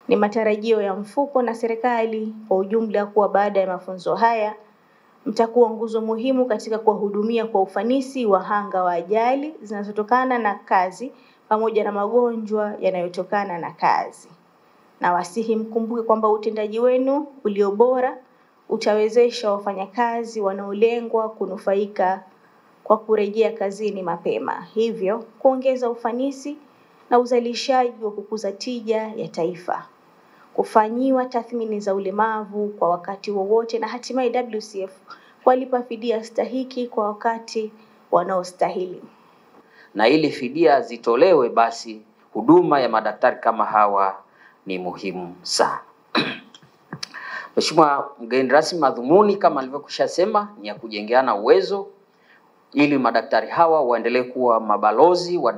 Ni matarajio ya mfuko na serikali kwa ujumla kuwa baada ya mafunzo haya mtakuwa nguzo muhimu katika kuwahudumia kwa ufanisi wahanga wa ajali zinazotokana na kazi pamoja na magonjwa yanayotokana na kazi. Na wasihi mkumbuke kwamba utendaji wenu ulio bora utawezesha wafanyakazi wanaolengwa kunufaika kwa kurejea kazini mapema, hivyo kuongeza ufanisi na uzalishaji wa kukuza tija ya taifa. Kufanyiwa tathmini za ulemavu kwa wakati wowote na hatimaye WCF walipa fidia stahiki kwa wakati wanaostahili. Na ili fidia zitolewe, basi huduma ya madaktari kama hawa ni muhimu sana. Mheshimiwa mgeni rasmi, madhumuni kama nilivyokushasema ni ya kujengeana uwezo ili madaktari hawa waendelee kuwa mabalozi wa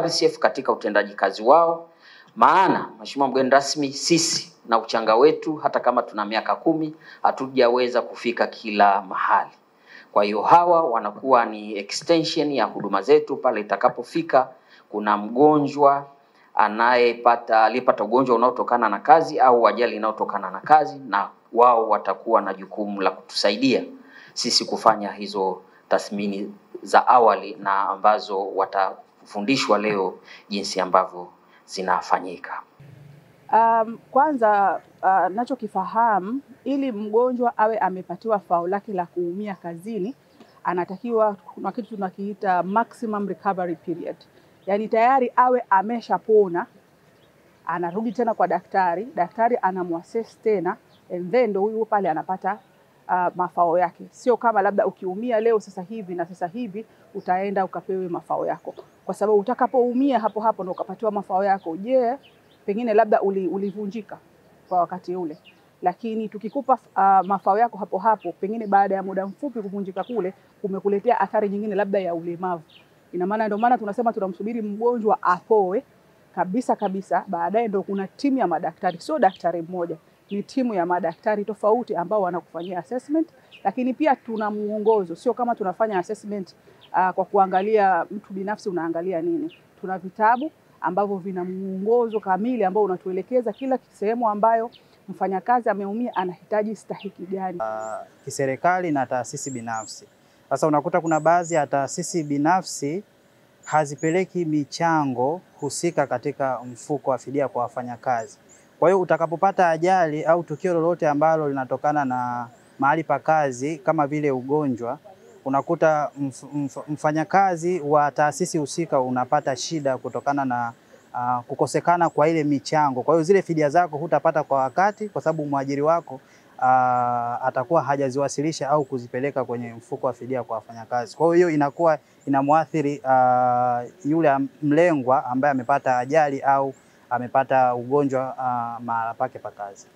WCF katika utendaji kazi wao. Maana Mheshimiwa mgeni rasmi, sisi na uchanga wetu hata kama tuna miaka 10 hatujaweza kufika kila mahali. Kwa hiyo hawa wanakuwa ni extension ya huduma zetu pale itakapofika kuna mgonjwa alipata ugonjwa unaotokana na kazi au ajali inayotokana na kazi, na wao watakuwa na jukumu la kutusaidia sisi kufanya hizo tathmini za awali na ambazo watafundishwa leo jinsi ambavyo zinafanyika. Kwanza nachokifahamu, ili mgonjwa awe amepatiwa fao lake la kuumia kazini, anatakiwa kuna kitu tunakiita maximum recovery period. Yaani tayari awe ameshapona, anarudi tena kwa daktari, daktari anamuassess tena, and then ndo huyu pale anapata mafao yake. Sio kama labda ukiumia leo sasa hivi na sasa hivi utaenda ukapewe mafao yako. Kwa sababu utakapoumia hapo hapo ndo ukapatiwa mafao yako. Je, pengine labda ulivunjika kwa wakati ule. Lakini tukikupa mafao yako hapo hapo, pengine baada ya muda mfupi kuvunjika kule kumekuletea athari nyingine labda ya ulemavu. Ina maana ndio maana tunasema tunamsubiri mgonjwa apoe kabisa, baadaye ndio kuna timu ya madaktari, sio daktari mmoja, ni timu ya madaktari tofauti ambao wanakufanyia assessment, lakini pia tuna muongozo, sio kama tunafanya assessment kwa kuangalia mtu binafsi unaangalia nini. Tuna vitabu ambavyo vina muongozo kamili ambao unatuelekeza kila sehemu ambayo mfanyakazi ameumia anahitaji stahiki gani. Kiserikali na taasisi binafsi. Sasa unakuta kuna baadhi ya taasisi binafsi hazipeleki michango husika katika mfuko wa fidia kwa wafanyakazi. Kwa hiyo utakapopata ajali au tukio lolote ambalo linatokana na mahali pa kazi kama vile ugonjwa, unakuta mfanyakazi wa taasisi husika unapata shida kutokana na kukosekana kwa ile michango. Kwa hiyo zile fidia zako hutapata kwa wakati kwa sababu mwajiri wako atakuwa hajaziwasilisha au kuzipeleka kwenye mfuko wa fidia kwa wafanyakazi. Kwa hiyo inakuwa inamuathiri yule mlengwa ambaye amepata ajali au amepata ugonjwa mahala pake pa kazi.